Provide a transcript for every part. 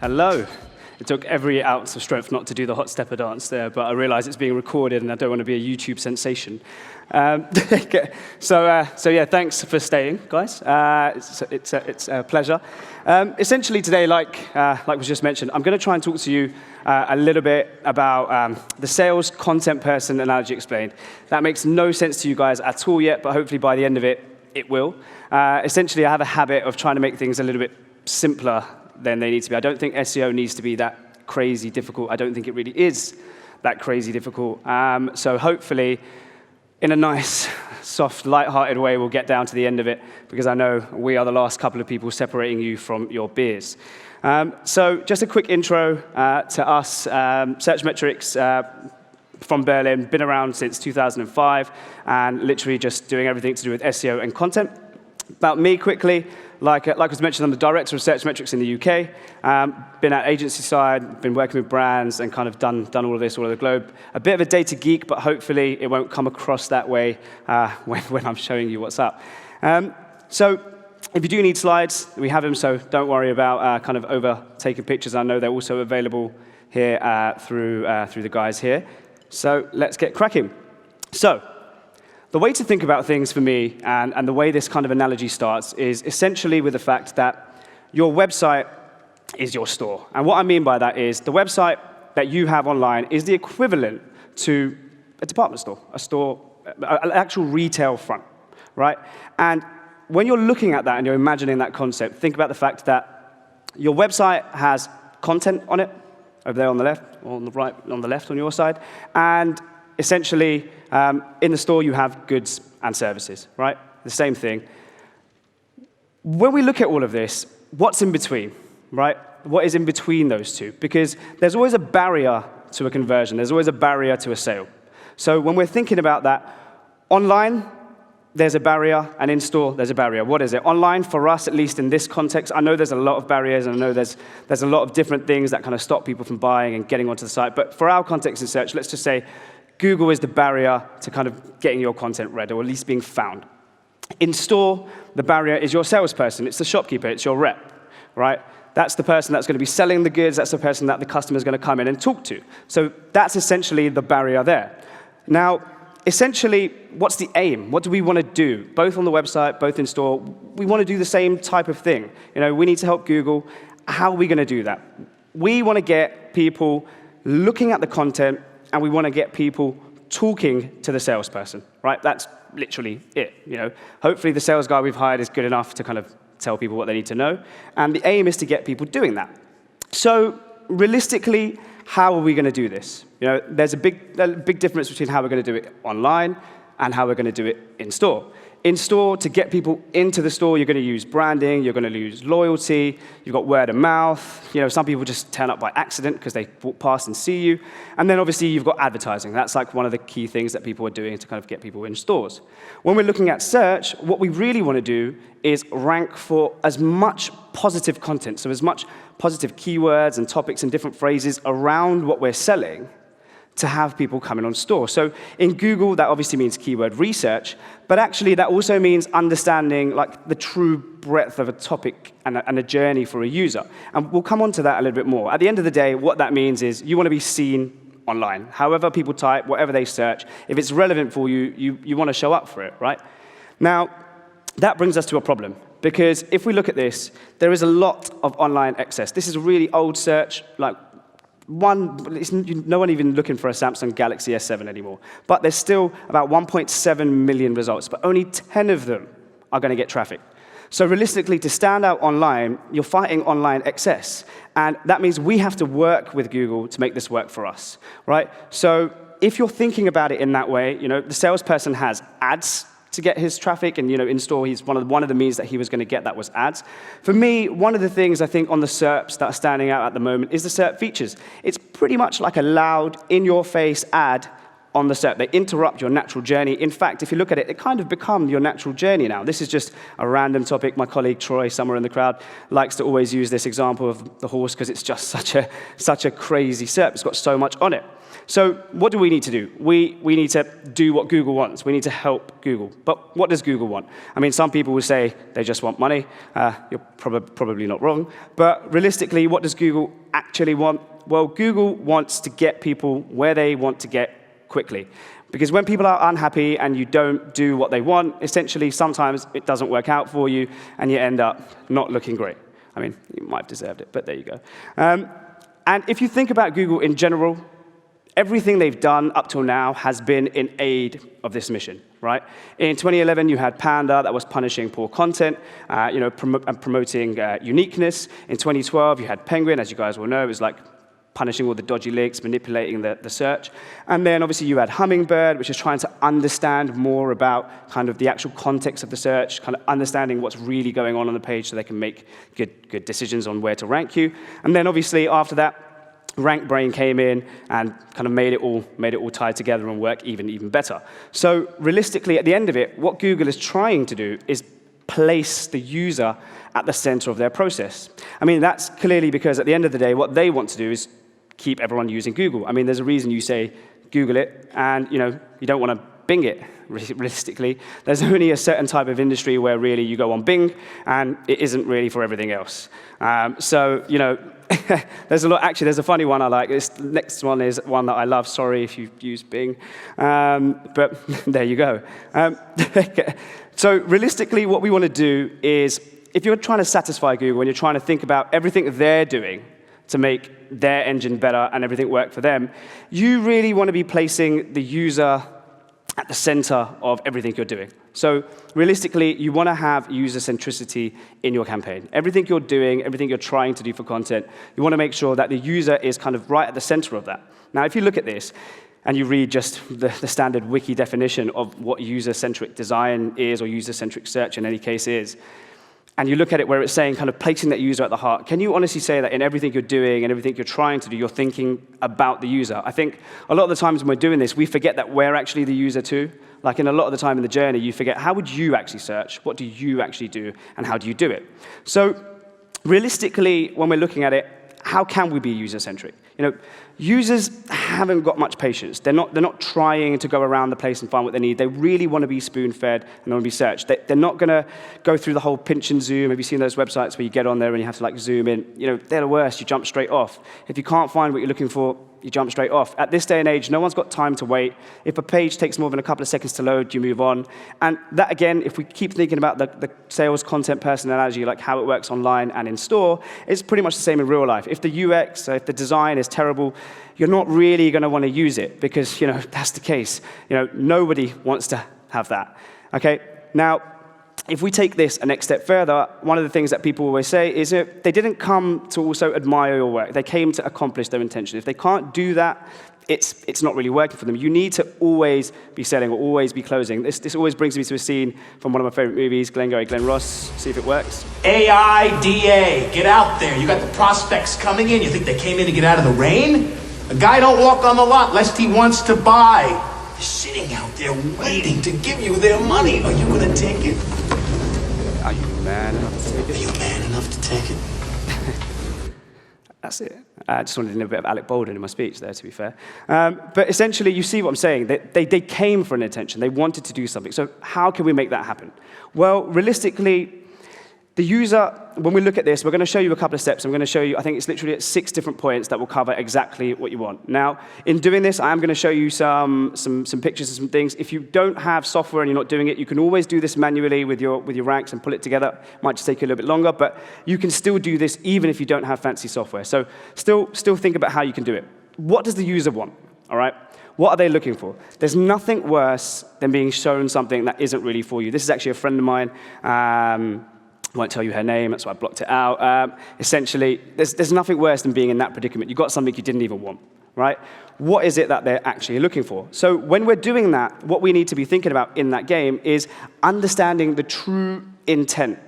Hello. It took every ounce of strength not to do the hot stepper dance there, but I realize it's being recorded and I don't want to be a YouTube sensation. So yeah, thanks for staying, guys. It's a pleasure. Essentially today, like was just mentioned, I'm going to try and talk to you a little bit about the sales content person analogy explained. That makes no sense to you guys at all yet, but hopefully by the end of it, it will. Essentially, I have a habit of trying to make things a little bit simpler than they need to be. I don't think SEO needs to be that crazy difficult. I don't think it really is that crazy difficult. So hopefully, in a nice, soft, light-hearted way, we'll get down to the end of it, because I know we are the last couple of people separating you from your beers. So just a quick intro to us. Searchmetrics from Berlin, been around since 2005, and literally just doing everything to do with SEO and content. About me quickly, like was mentioned, I'm the director of Searchmetrics in the UK. Been at agency side, been working with brands, and kind of done all of this all over the globe. A bit of a data geek, but hopefully it won't come across that way when I'm showing you what's up. So if you do need slides, we have them, so don't worry about kind of overtaking pictures. I know they're also available here through the guys here. So let's get cracking. So the way to think about things for me, and the way this kind of analogy starts, is essentially with the fact that your website is your store. And what I mean by that is the website that you have online is the equivalent to a department store, an actual retail front, right? And when you're looking at that and you're imagining that concept, think about the fact that your website has content on it, over there on the left, or on the right, on the left on your side, and essentially, in the store, you have goods and services, right? The same thing. When we look at all of this, what's in between, right? What is in between those two? Because there's always a barrier to a conversion. There's always a barrier to a sale. So when we're thinking about that, online, there's a barrier, and in-store, there's a barrier. What is it? Online, for us, at least in this context, I know there's a lot of barriers, and I know there's a lot of different things that kind of stop people from buying and getting onto the site. But for our context in search, let's just say Google is the barrier to kind of getting your content read, or at least being found. In store, the barrier is your salesperson. It's the shopkeeper. It's your rep, right? That's the person that's going to be selling the goods. That's the person that the customer is going to come in and talk to. So that's essentially the barrier there. Now, essentially, what's the aim? What do we want to do? Both on the website, both in store, we want to do the same type of thing. You know, we need to help Google. How are we going to do that? We want to get people looking at the content, and we want to get people talking to the salesperson, right? That's literally it, you know. Hopefully the sales guy we've hired is good enough to kind of tell people what they need to know, and the aim is to get people doing that. So realistically, how are we going to do this? You know, there's a big difference between how we're going to do it online and how we're going to do it in store. In store, to get people into the store, you're going to use branding, you're going to use loyalty, you've got word of mouth. You know, some people just turn up by accident because they walk past and see you. And then obviously you've got advertising. That's like one of the key things that people are doing to kind of get people in stores. When we're looking at search, what we really want to do is rank for as much positive content, so as much positive keywords and topics and different phrases around what we're selling, to have people coming on store. So in Google, that obviously means keyword research, but actually that also means understanding like the true breadth of a topic and a journey for a user. And we'll come on to that a little bit more. At the end of the day, what that means is you want to be seen online. However people type, whatever they search, if it's relevant for you, you want to show up for it, right? Now, that brings us to a problem, because if we look at this, there is a lot of online excess. This is a really old search, like no one even looking for a Samsung Galaxy S7 anymore. But there's still about 1.7 million results, but only 10 of them are going to get traffic. So realistically, to stand out online, you're fighting online excess. And that means we have to work with Google to make this work for us, right? So if you're thinking about it in that way, you know, the salesperson has ads to get his traffic, and you know, in store, he's one of the means that he was going to get that was ads. For me, one of the things I think on the SERPs that are standing out at the moment is the SERP features. It's pretty much like a loud, in-your-face ad on the SERP. They interrupt your natural journey. In fact, if you look at it, they kind of become your natural journey now. This is just a random topic. My colleague Troy, somewhere in the crowd, likes to always use this example of the horse because it's just such a crazy SERP. It's got so much on it. So what do we need to do? We need to do what Google wants. We need to help Google. But what does Google want? I mean, some people will say they just want money. You're probably not wrong. But realistically, what does Google actually want? Well, Google wants to get people where they want to get quickly. Because when people are unhappy and you don't do what they want, essentially sometimes it doesn't work out for you and you end up not looking great. I mean, you might have deserved it, but there you go. And if you think about Google in general, everything they've done up till now has been in aid of this mission, right? In 2011, you had Panda that was punishing poor content, promoting uniqueness. In 2012, you had Penguin, as you guys will know, it was like punishing all the dodgy links, manipulating the search. And then obviously you had Hummingbird, which is trying to understand more about kind of the actual context of the search, kind of understanding what's really going on the page so they can make good decisions on where to rank you. And then obviously after that, RankBrain came in and kind of made it all tied together and work even better. So realistically, at the end of it, what Google is trying to do is place the user at the center of their process. I mean, that's clearly because at the end of the day, what they want to do is keep everyone using Google. I mean, there's a reason you say Google it, and you don't want to Bing it, realistically. There's only a certain type of industry where really you go on Bing, and it isn't really for everything else. So, there's a lot. Actually, there's a funny one I like. This next one is one that I love. Sorry if you use Bing, but there you go. So realistically, what we want to do is, if you're trying to satisfy Google and you're trying to think about everything they're doing to make their engine better and everything work for them, you really want to be placing the user at the center of everything you're doing. So realistically, you want to have user centricity in your campaign. Everything you're doing, everything you're trying to do for content, you want to make sure that the user is kind of right at the center of that. Now, if you look at this, and you read just the standard wiki definition of what user-centric design is, or user-centric search in any case is, and you look at it where it's saying kind of placing that user at the heart, can you honestly say that in everything you're doing and everything you're trying to do, you're thinking about the user? I think a lot of the times when we're doing this, we forget that we're actually the user too. Like in a lot of the time in the journey, you forget, how would you actually search? What do you actually do? And how do you do it? So realistically, when we're looking at it, how can we be user-centric? Users haven't got much patience. They're not trying to go around the place and find what they need. They really want to be spoon-fed and they want to be searched. They're not going to go through the whole pinch and zoom. Have you seen those websites where you get on there and you have to like zoom in? They're the worst. You jump straight off. If you can't find what you're looking for, you jump straight off. At this day and age, no one's got time to wait. If a page takes more than a couple of seconds to load, you move on. And that, again, if we keep thinking about the sales content person analogy, like how it works online and in store, it's pretty much the same in real life. If the UX, if the design is terrible, you're not really going to want to use it because, that's the case. Nobody wants to have that. Okay? Now, if we take this a next step further, one of the things that people always say is they didn't come to also admire your work. They came to accomplish their intention. If they can't do that, it's not really working for them. You need to always be selling or always be closing. This always brings me to a scene from one of my favorite movies, Glengarry Glen Ross. See if it works. AIDA, get out there. You got the prospects coming in. You think they came in to get out of the rain? A guy don't walk on the lot lest he wants to buy. They're sitting out there waiting to give you their money. Are you going to take it? Are you man enough to take it? Are you man enough to take it? That's it. I just wanted a little bit of Alec Baldwin in my speech there, to be fair. But essentially, you see what I'm saying. They came for an attention. They wanted to do something. So how can we make that happen? Well, realistically, the user, when we look at this, we're going to show you a couple of steps. I'm going to show you, I think it's literally at 6 different points that will cover exactly what you want. Now, in doing this, I am going to show you some pictures and some things. If you don't have software and you're not doing it, you can always do this manually with your ranks and pull it together. It might just take you a little bit longer, but you can still do this even if you don't have fancy software. So still think about how you can do it. What does the user want? All right? What are they looking for? There's nothing worse than being shown something that isn't really for you. This is actually a friend of mine. I won't tell you her name, that's why I blocked it out. Essentially, there's nothing worse than being in that predicament. You got something you didn't even want, right? What is it that they're actually looking for? So when we're doing that, what we need to be thinking about in that game is understanding the true intent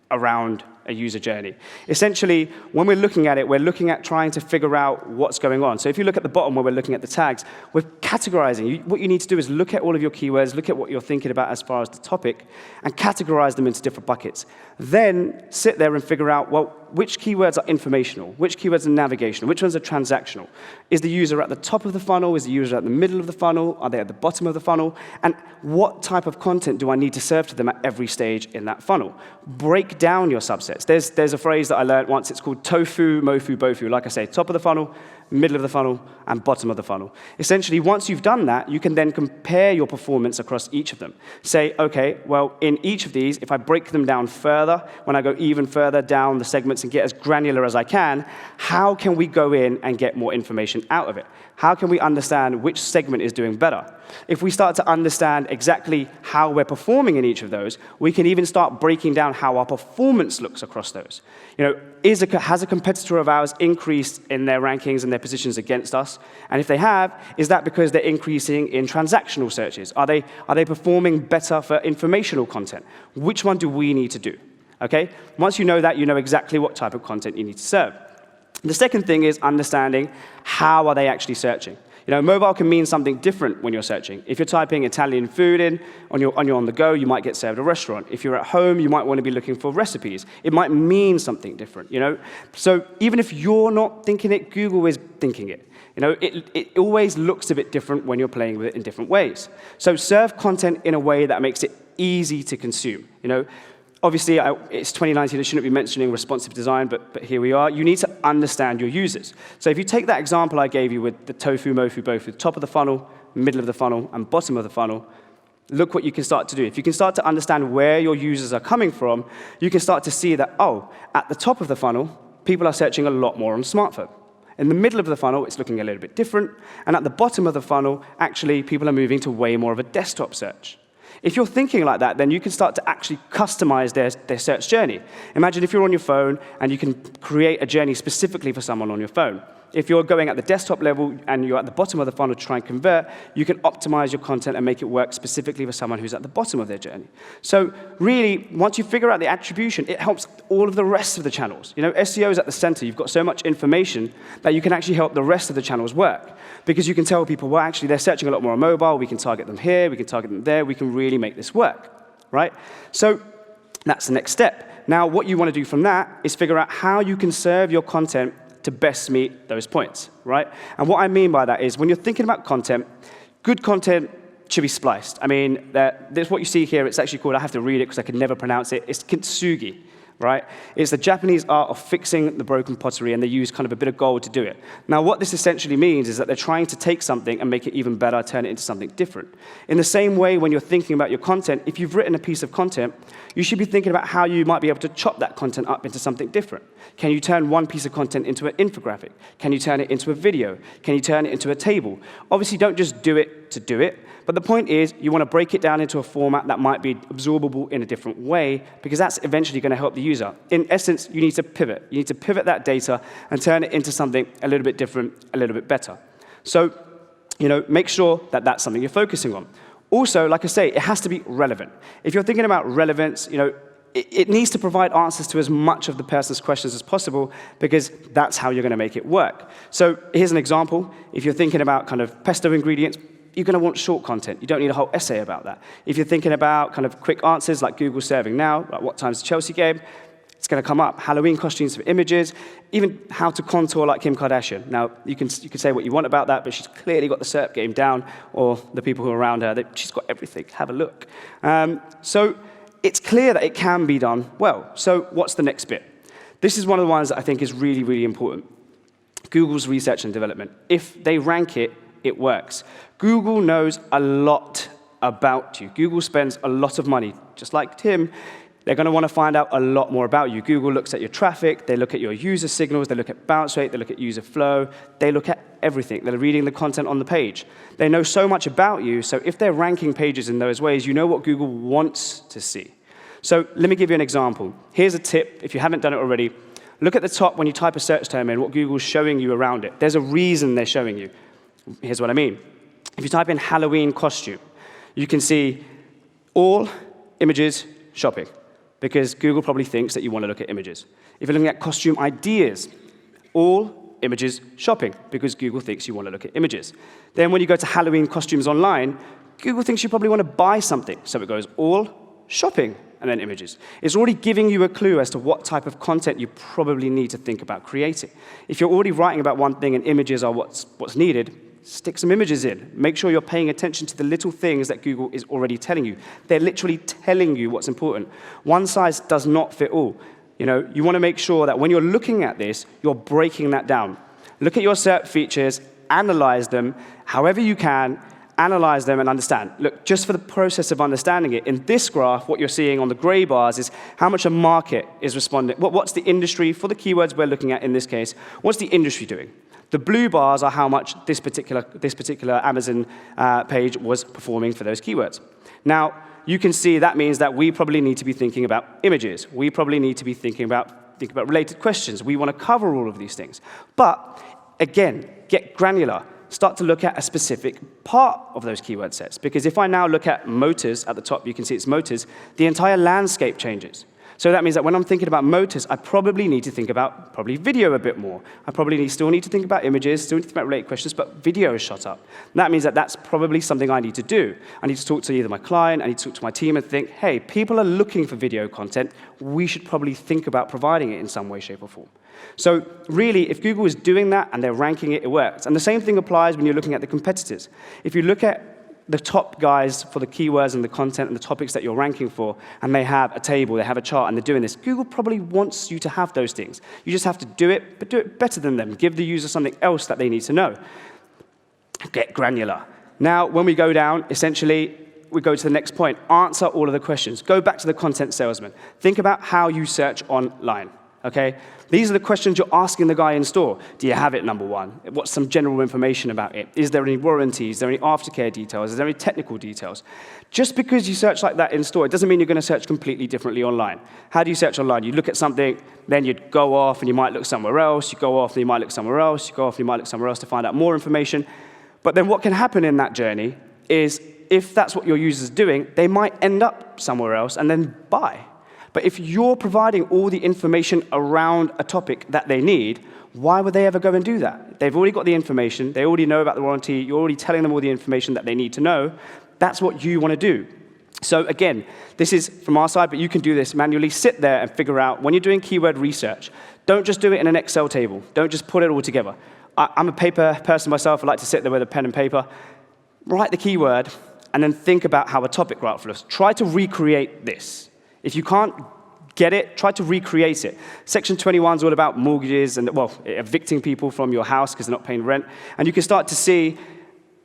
around a user journey. Essentially, when we're looking at it, we're looking at trying to figure out what's going on. So if you look at the bottom where we're looking at the tags, we're categorizing. What you need to do is look at all of your keywords, look at what you're thinking about as far as the topic, and categorize them into different buckets. Then sit there and figure out, well, which keywords are informational, which keywords are navigational, which ones are transactional. Is the user at the top of the funnel? Is the user at the middle of the funnel? Are they at the bottom of the funnel? And what type of content do I need to serve to them at every stage in that funnel? Break down your subsets. There's a phrase that I learned once. It's called tofu, mofu, bofu. Like I say, top of the funnel, middle of the funnel, and bottom of the funnel. Essentially, once you've done that, you can then compare your performance across each of them. Say, okay, well, in each of these, if I break them down further, when I go even further down the segments and get as granular as I can, how can we go in and get more information out of it? How can we understand which segment is doing better? If we start to understand exactly how we're performing in each of those, we can even start breaking down how our performance looks across those. You know, has a competitor of ours increased in their rankings and their positions against us? And if they have, is that because they're increasing in transactional searches? Are they performing better for informational content? Which one do we need to do? Okay? Once you know that, you know exactly what type of content you need to serve. The second thing is understanding how are they actually searching. You know, mobile can mean something different when you're searching. If you're typing Italian food in on your on the go, you might get served a restaurant. If you're at home, you might want to be looking for recipes. It might mean something different, you know? So even if you're not thinking it, Google is thinking it. You know, it always looks a bit different when you're playing with it in different ways. So serve content in a way that makes it easy to consume, you know? Obviously, it's 2019, I shouldn't be mentioning responsive design, but here we are. You need to understand your users. So if you take that example I gave you with the tofu, mofu, bofu, top of the funnel, middle of the funnel, and bottom of the funnel, look what you can start to do. If you can start to understand where your users are coming from, you can start to see that, oh, at the top of the funnel, people are searching a lot more on smartphone. In the middle of the funnel, it's looking a little bit different. And at the bottom of the funnel, actually, people are moving to way more of a desktop search. If you're thinking like that, then you can start to actually customize their search journey. Imagine if you're on your phone and you can create a journey specifically for someone on your phone. If you're going at the desktop level and you're at the bottom of the funnel to try and convert, you can optimize your content and make it work specifically for someone who's at the bottom of their journey. So really, once you figure out the attribution, it helps all of the rest of the channels. You know, SEO is at the center. You've got so much information that you can actually help the rest of the channels work. Because you can tell people, well, actually, they're searching a lot more on mobile. We can target them here. We can target them there. We can really make this work, right? So that's the next step. Now, what you want to do from that is figure out how you can serve your content to best meet those points, right? And what I mean by that is when you're thinking about content, good content should be spliced. I mean, there's what you see here. It's actually called, I have to read it because I can never pronounce it. It's kintsugi, right? It's the Japanese art of fixing the broken pottery, and they use kind of a bit of gold to do it. Now, what this essentially means is that they're trying to take something and make it even better, turn it into something different. In the same way, when you're thinking about your content, if you've written a piece of content, you should be thinking about how you might be able to chop that content up into something different. Can you turn one piece of content into an infographic? Can you turn it into a video? Can you turn it into a table? Obviously, don't just do it to do it. But the point is, you want to break it down into a format that might be absorbable in a different way, because that's eventually going to help the user. In essence, you need to pivot. You need to pivot that data and turn it into something a little bit different, a little bit better. So, you know, make sure that that's something you're focusing on. Also, like I say, it has to be relevant. If you're thinking about relevance, you know, it needs to provide answers to as much of the person's questions as possible, because that's how you're going to make it work. So here's an example. If you're thinking about kind of pesto ingredients, you're going to want short content. You don't need a whole essay about that. If you're thinking about kind of quick answers like Google serving now, like what time's the Chelsea game, it's going to come up. Halloween costumes for images, even how to contour like Kim Kardashian. Now, you can say what you want about that, but she's clearly got the SERP game down, or the people who are around her, she's got everything. Have a look. So it's clear that it can be done well. So what's the next bit? This is one of the ones that I think is really, really important. Google's research and development. If they rank it, it works. Google knows a lot about you. Google spends a lot of money, just like Tim. They're going to want to find out a lot more about you. Google looks at your traffic, they look at your user signals, they look at bounce rate, they look at user flow, they look at everything. They're reading the content on the page. They know so much about you, so if they're ranking pages in those ways, you know what Google wants to see. So let me give you an example. Here's a tip, if you haven't done it already. Look at the top when you type a search term in, what Google's showing you around it. There's a reason they're showing you. Here's what I mean. If you type in Halloween costume, you can see all images shopping. because Google probably thinks that you want to look at images. If you're looking at costume ideas, all images shopping, because Google thinks you want to look at images. Then when you go to Halloween costumes online, Google thinks you probably want to buy something, so it goes all shopping and then images. It's already giving you a clue as to what type of content you probably need to think about creating. If you're already writing about one thing and images are what's needed, stick some images in. Make sure you're paying attention to the little things that Google is already telling you. They're literally telling you what's important. One size does not fit all. You want to make sure that when you're looking at this, you're breaking that down. Look at your search features, analyze them however you can, analyze them and understand. Look, just for the process of understanding it, in this graph, what you're seeing on the gray bars is how much a market is responding. What's the industry, for the keywords we're looking at in this case, what's the industry doing? The blue bars are how much this particular Amazon page was performing for those keywords. Now, you can see that means that we probably need to be thinking about images. We probably need to be thinking about related questions. We want to cover all of these things. But again, get granular. Start to look at a specific part of those keyword sets. Because if I now look at motors at the top, you can see it's motors, the entire landscape changes. So that means that when I'm thinking about motors, I probably need to think about video a bit more. I probably still need to think about images, still need to think about related questions, but video is shot up. And that means that that's probably something I need to do. I need to talk to either my client, I need to talk to my team and think, hey, people are looking for video content. We should probably think about providing it in some way, shape, or form. So really, if Google is doing that and they're ranking it, it works. And the same thing applies when you're looking at the competitors. If you look at the top guys for the keywords and the content and the topics that you're ranking for, and they have a table, they have a chart, and they're doing this, Google probably wants you to have those things. You just have to do it, but do it better than them. Give the user something else that they need to know. Get granular. Now, when we go down, essentially, we go to the next point. Answer all of the questions. Go back to the content salesman. Think about how you search online. Okay? These are the questions you're asking the guy in store. Do you have it, number one? What's some general information about it? Is there any warranties? Is there any aftercare details? Is there any technical details? Just because you search like that in store, it doesn't mean you're going to search completely differently online. How do you search online? You look at something, then you'd go off and you might look somewhere else. You go off and you might look somewhere else. You go off and you might look somewhere else to find out more information. But then what can happen in that journey is, if that's what your user's doing, they might end up somewhere else and then buy. But if you're providing all the information around a topic that they need, why would they ever go and do that? They've already got the information. They already know about the warranty. You're already telling them all the information that they need to know. That's what you want to do. So again, this is from our side, but you can do this manually. Sit there and figure out, when you're doing keyword research, don't just do it in an Excel table. Don't just put it all together. I'm a paper person myself. I like to sit there with a pen and paper. Write the keyword, and then think about how a topic graph looks. Try to recreate this. If you can't get it, try to recreate it. Section 21 is all about mortgages and, well, evicting people from your house because they're not paying rent. And you can start to see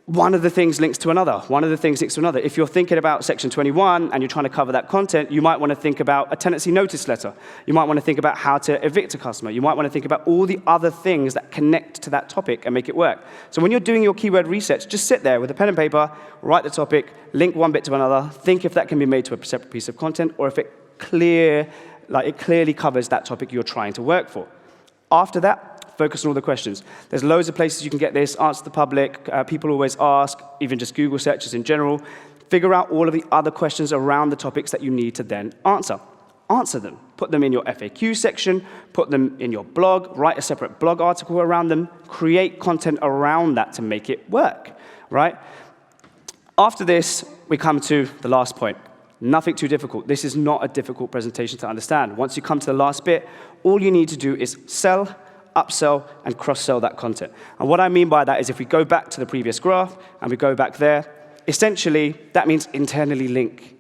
one of the things links to another. One of the things links to another. If you're thinking about Section 21 and you're trying to cover that content, you might want to think about a tenancy notice letter. You might want to think about how to evict a customer. You might want to think about all the other things that connect to that topic and make it work. So when you're doing your keyword research, just sit there with a pen and paper, write the topic, link one bit to another, think if that can be made to a separate piece of content, or if it clearly covers that topic you're trying to work for. After that, focus on all the questions. There's loads of places you can get this. Answer the public. People always ask, even just Google searches in general. Figure out all of the other questions around the topics that you need to then answer. Answer them. Put them in your FAQ section. Put them in your blog. Write a separate blog article around them. Create content around that to make it work, right? After this, we come to the last point. Nothing too difficult. This is not a difficult presentation to understand. Once you come to the last bit, all you need to do is sell, upsell, and cross-sell that content. And what I mean by that is, if we go back to the previous graph and we go back there, essentially, that means internally link.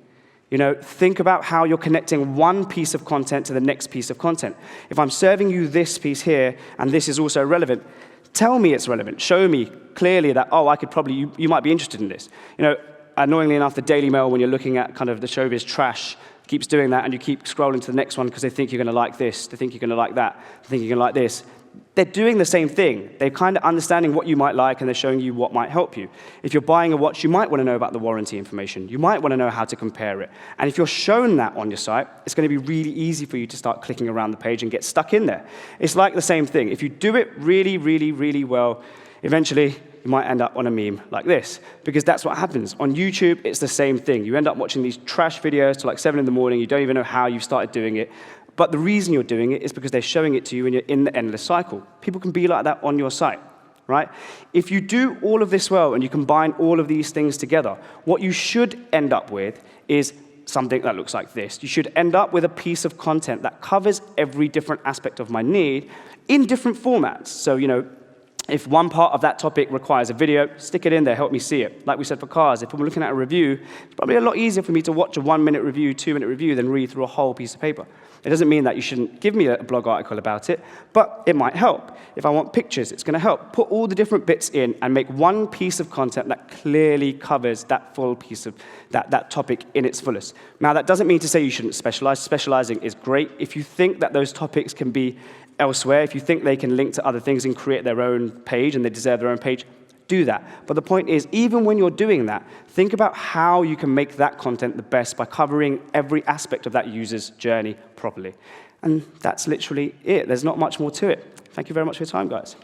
Think about how you're connecting one piece of content to the next piece of content. If I'm serving you this piece here, and this is also relevant, tell me it's relevant. Show me clearly that, oh, I could probably, you might be interested in this. Annoyingly enough, the Daily Mail, when you're looking at kind of the showbiz trash, keeps doing that, and you keep scrolling to the next one because they think you're going to like this, they think you're going to like that, they think you're going to like this. They're doing the same thing. They're kind of understanding what you might like, and they're showing you what might help you. If you're buying a watch, you might want to know about the warranty information. You might want to know how to compare it. And if you're shown that on your site, it's going to be really easy for you to start clicking around the page and get stuck in there. It's like the same thing. If you do it really, really, really well, eventually you might end up on a meme like this, because that's what happens. On YouTube, it's the same thing. You end up watching these trash videos till like 7 in the morning. You don't even know how you started doing it. But the reason you're doing it is because they're showing it to you and you're in the endless cycle. People can be like that on your site, right? If you do all of this well and you combine all of these things together, what you should end up with is something that looks like this. You should end up with a piece of content that covers every different aspect of my need in different formats. So, if one part of that topic requires a video, stick it in there, help me see it. Like we said for cars, if I'm looking at a review, it's probably a lot easier for me to watch a 1-minute review, 2-minute review than read through a whole piece of paper. It doesn't mean that you shouldn't give me a blog article about it, but it might help. If I want pictures, it's going to help. Put all the different bits in and make one piece of content that clearly covers that full piece of that topic in its fullest. Now, that doesn't mean to say you shouldn't specialize. Specializing is great. If you think that those topics can be elsewhere, if you think they can link to other things and create their own page and they deserve their own page, do that. But the point is, even when you're doing that, think about how you can make that content the best by covering every aspect of that user's journey properly. And that's literally it. There's not much more to it. Thank you very much for your time, guys.